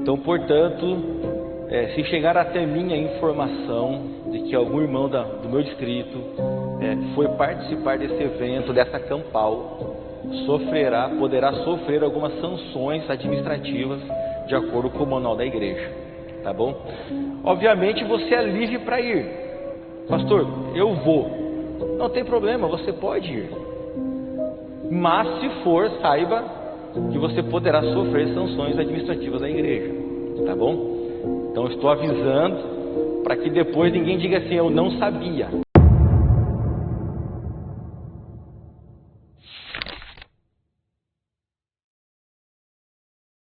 Então, portanto, se chegar até mim a informação de que algum irmão do meu distrito foi participar desse evento, dessa campal, poderá sofrer algumas sanções administrativas de acordo com o manual da igreja, tá bom? Obviamente você é livre para ir. Pastor, eu vou. Não tem problema, você pode ir. Mas se for, saiba que você poderá sofrer sanções administrativas da igreja, tá bom? Então estou avisando para que depois ninguém diga assim, eu não sabia.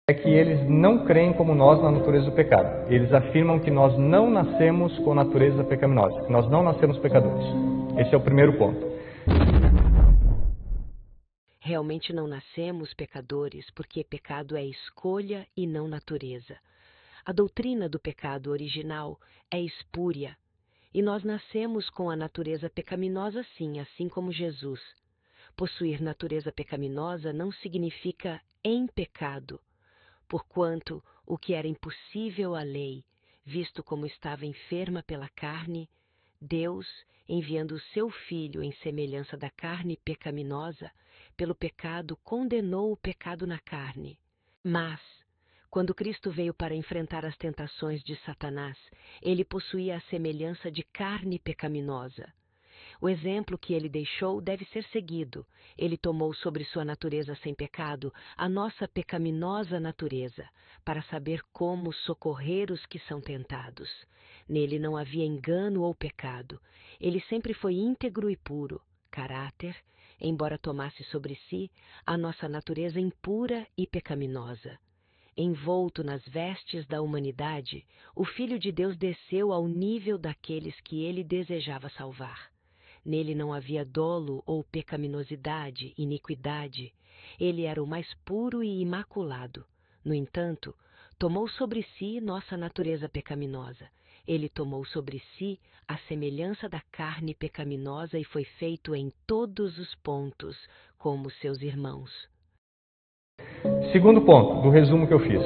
É que eles não creem como nós na natureza do pecado. Eles afirmam que nós não nascemos com a natureza pecaminosa, que nós não nascemos pecadores. Esse é o primeiro ponto. Realmente não nascemos pecadores, porque pecado é escolha e não natureza. A doutrina do pecado original é espúria, e nós nascemos com a natureza pecaminosa sim, assim como Jesus. Possuir natureza pecaminosa não significa em pecado, porquanto o que era impossível à lei, visto como estava enferma pela carne, Deus, enviando o seu Filho em semelhança da carne pecaminosa, pelo pecado condenou o pecado na carne. Mas, quando Cristo veio para enfrentar as tentações de Satanás, ele possuía a semelhança de carne pecaminosa. O exemplo que ele deixou deve ser seguido. Ele tomou sobre sua natureza sem pecado a nossa pecaminosa natureza, para saber como socorrer os que são tentados. Nele não havia engano ou pecado. Ele sempre foi íntegro e puro, caráter, embora tomasse sobre si a nossa natureza impura e pecaminosa. Envolto nas vestes da humanidade, o Filho de Deus desceu ao nível daqueles que ele desejava salvar. Nele não havia dolo ou pecaminosidade, iniquidade. Ele era o mais puro e imaculado. No entanto, tomou sobre si nossa natureza pecaminosa. Ele tomou sobre si a semelhança da carne pecaminosa e foi feito em todos os pontos, como seus irmãos. Segundo ponto, do resumo que eu fiz.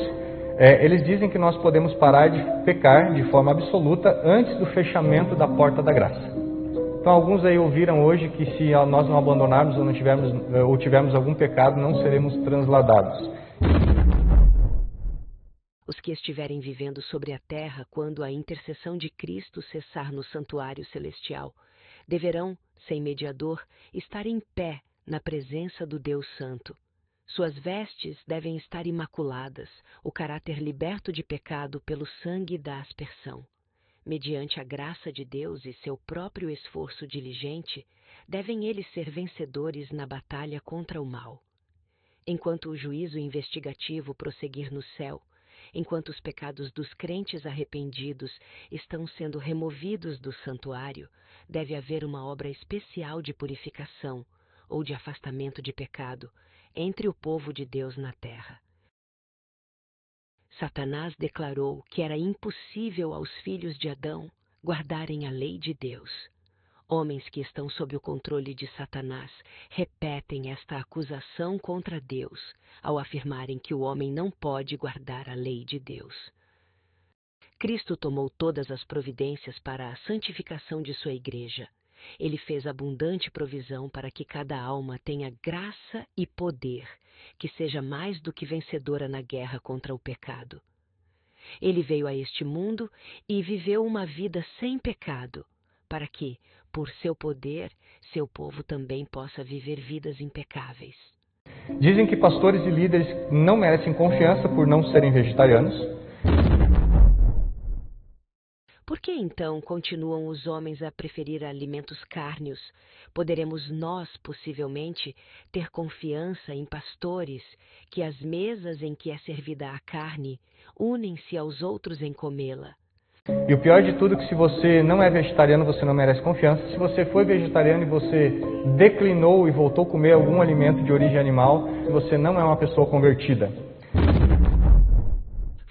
Eles dizem que nós podemos parar de pecar de forma absoluta antes do fechamento da porta da graça. Então alguns aí ouviram hoje que se nós não abandonarmos ou tivermos algum pecado, não seremos transladados. Os que estiverem vivendo sobre a terra quando a intercessão de Cristo cessar no santuário celestial, deverão, sem mediador, estar em pé na presença do Deus Santo. Suas vestes devem estar imaculadas, o caráter liberto de pecado pelo sangue da aspersão. Mediante a graça de Deus e seu próprio esforço diligente, devem eles ser vencedores na batalha contra o mal. Enquanto o juízo investigativo prosseguir no céu, enquanto os pecados dos crentes arrependidos estão sendo removidos do santuário, deve haver uma obra especial de purificação ou de afastamento de pecado entre o povo de Deus na terra. Satanás declarou que era impossível aos filhos de Adão guardarem a lei de Deus. Homens que estão sob o controle de Satanás repetem esta acusação contra Deus ao afirmarem que o homem não pode guardar a lei de Deus. Cristo tomou todas as providências para a santificação de sua igreja. Ele fez abundante provisão para que cada alma tenha graça e poder, que seja mais do que vencedora na guerra contra o pecado. Ele veio a este mundo e viveu uma vida sem pecado, para que, por seu poder, seu povo também possa viver vidas impecáveis. Dizem que pastores e líderes não merecem confiança por não serem vegetarianos. Por que então continuam os homens a preferir alimentos cárneos? Poderemos nós, possivelmente, ter confiança em pastores que as mesas em que é servida a carne unem-se aos outros em comê-la? E o pior de tudo é que se você não é vegetariano, você não merece confiança. Se você foi vegetariano e você declinou e voltou a comer algum alimento de origem animal, você não é uma pessoa convertida.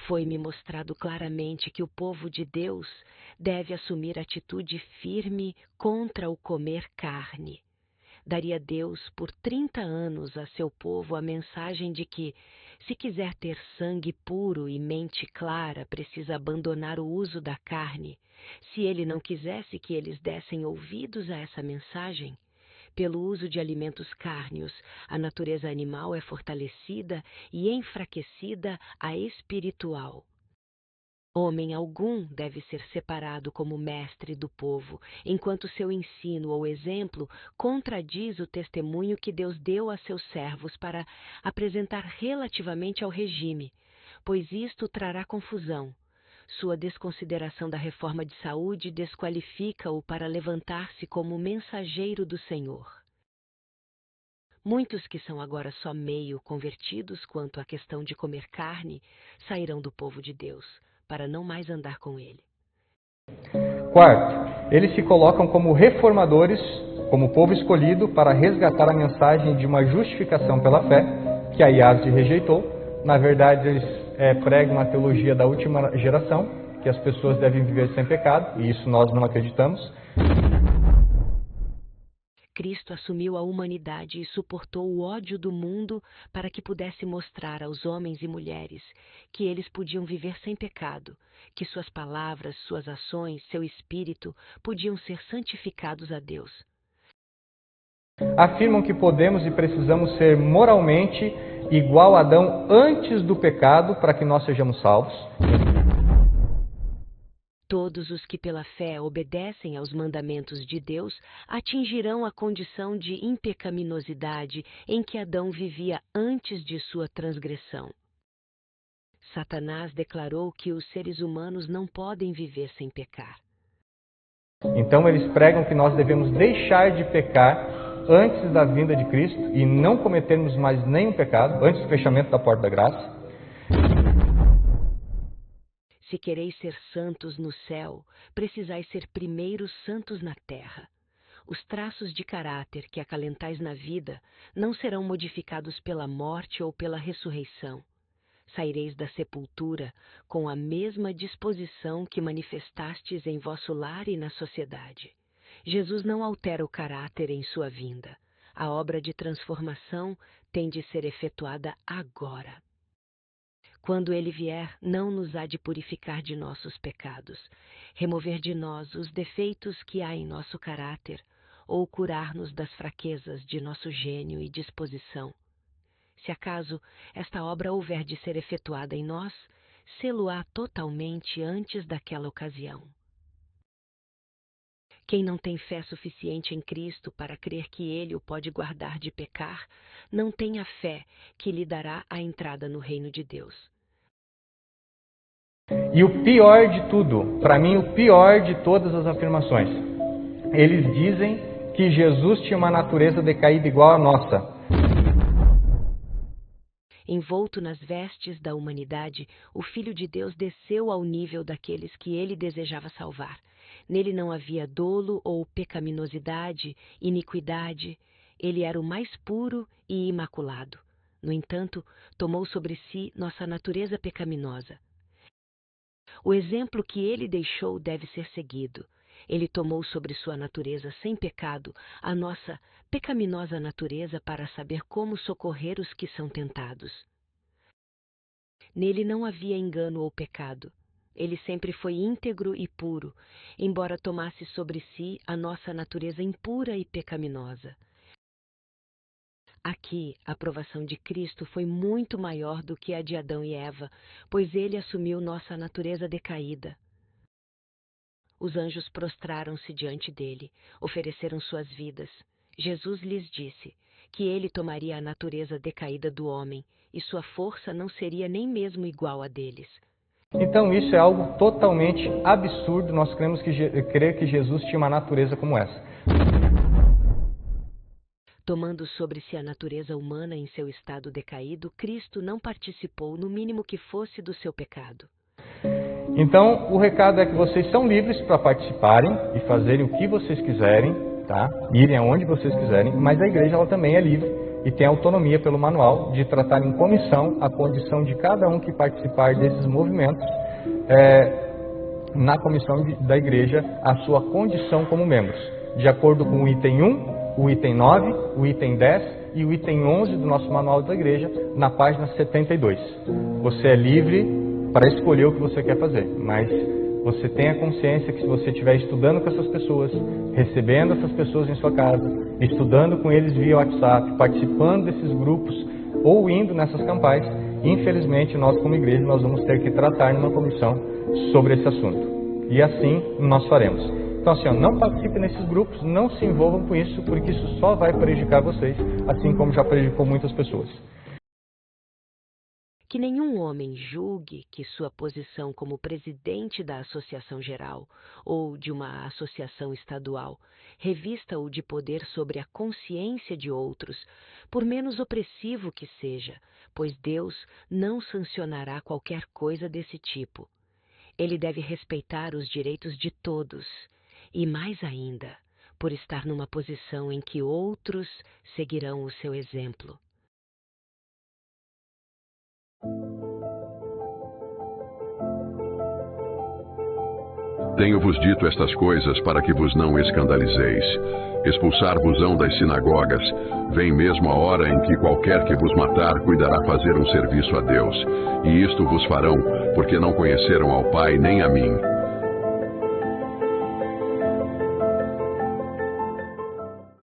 Foi-me mostrado claramente que o povo de Deus deve assumir atitude firme contra o comer carne. Daria Deus por 30 anos a seu povo a mensagem de que, Se quiser ter sangue puro e mente clara, precisa abandonar o uso da carne. Se ele não quisesse que eles dessem ouvidos a essa mensagem, pelo uso de alimentos cárneos, a natureza animal é fortalecida e enfraquecida a espiritual. Homem algum deve ser separado como mestre do povo, enquanto seu ensino ou exemplo contradiz o testemunho que Deus deu a seus servos para apresentar relativamente ao regime, pois isto trará confusão. Sua desconsideração da reforma de saúde desqualifica-o para levantar-se como mensageiro do Senhor. Muitos que são agora só meio convertidos quanto à questão de comer carne sairão do povo de Deus, para não mais andar com ele. Quarto, eles se colocam como reformadores, como povo escolhido para resgatar a mensagem de uma justificação pela fé, que a IASD rejeitou. Na verdade, eles pregam uma teologia da última geração, que as pessoas devem viver sem pecado, e isso nós não acreditamos. Cristo assumiu a humanidade e suportou o ódio do mundo para que pudesse mostrar aos homens e mulheres que eles podiam viver sem pecado, que suas palavras, suas ações, seu espírito podiam ser santificados a Deus. Afirmam que podemos e precisamos ser moralmente igual a Adão antes do pecado para que nós sejamos salvos. Todos os que pela fé obedecem aos mandamentos de Deus atingirão a condição de impecaminosidade em que Adão vivia antes de sua transgressão. Satanás declarou que os seres humanos não podem viver sem pecar. Então eles pregam que nós devemos deixar de pecar antes da vinda de Cristo e não cometermos mais nenhum pecado antes do fechamento da porta da graça. Se quereis ser santos no céu, precisais ser primeiro santos na terra. Os traços de caráter que acalentais na vida não serão modificados pela morte ou pela ressurreição. Saireis da sepultura com a mesma disposição que manifestastes em vosso lar e na sociedade. Jesus não altera o caráter em sua vinda. A obra de transformação tem de ser efetuada agora. Quando ele vier, não nos há de purificar de nossos pecados, remover de nós os defeitos que há em nosso caráter, ou curar-nos das fraquezas de nosso gênio e disposição. Se acaso esta obra houver de ser efetuada em nós, sê-lo-á totalmente antes daquela ocasião. Quem não tem fé suficiente em Cristo para crer que Ele o pode guardar de pecar, não tem a fé que lhe dará a entrada no reino de Deus. E o pior de tudo, para mim o pior de todas as afirmações, eles dizem que Jesus tinha uma natureza decaída igual à nossa. Envolto nas vestes da humanidade, o Filho de Deus desceu ao nível daqueles que ele desejava salvar. Nele não havia dolo ou pecaminosidade, iniquidade. Ele era o mais puro e imaculado. No entanto, tomou sobre si nossa natureza pecaminosa. O exemplo que ele deixou deve ser seguido. Ele tomou sobre sua natureza sem pecado a nossa pecaminosa natureza para saber como socorrer os que são tentados. Nele não havia engano ou pecado. Ele sempre foi íntegro e puro, embora tomasse sobre si a nossa natureza impura e pecaminosa. Aqui, a provação de Cristo foi muito maior do que a de Adão e Eva, pois ele assumiu nossa natureza decaída. Os anjos prostraram-se diante dele, ofereceram suas vidas. Jesus lhes disse que ele tomaria a natureza decaída do homem e sua força não seria nem mesmo igual a deles. Então isso é algo totalmente absurdo, nós crer que Jesus tinha uma natureza como essa. Tomando sobre si a natureza humana em seu estado decaído, Cristo não participou, no mínimo que fosse, do seu pecado. Então, o recado é que vocês são livres para participarem e fazerem o que vocês quiserem, tá? Irem aonde vocês quiserem, mas a igreja ela também é livre e tem autonomia pelo manual de tratar em comissão a condição de cada um que participar desses movimentos, na comissão da igreja, a sua condição como membros, de acordo com o item 1, o item 9, o item 10 e o item 11 do nosso Manual da Igreja, na página 72. Você é livre para escolher o que você quer fazer, mas você tenha consciência que se você estiver estudando com essas pessoas, recebendo essas pessoas em sua casa, estudando com eles via WhatsApp, participando desses grupos ou indo nessas campais, infelizmente nós como igreja nós vamos ter que tratar numa comissão sobre esse assunto. E assim nós faremos. Então assim, não participe nesses grupos, não se envolvam com isso, porque isso só vai prejudicar vocês, assim como já prejudicou muitas pessoas. Que nenhum homem julgue que sua posição como presidente da Associação Geral ou de uma associação estadual revista-o de poder sobre a consciência de outros, por menos opressivo que seja, pois Deus não sancionará qualquer coisa desse tipo. Ele deve respeitar os direitos de todos, e mais ainda, por estar numa posição em que outros seguirão o seu exemplo. Tenho-vos dito estas coisas para que vos não escandalizeis. Expulsar-vos-ão das sinagogas. Vem mesmo a hora em que qualquer que vos matar cuidará fazer um serviço a Deus. E isto vos farão, porque não conheceram ao Pai nem a mim.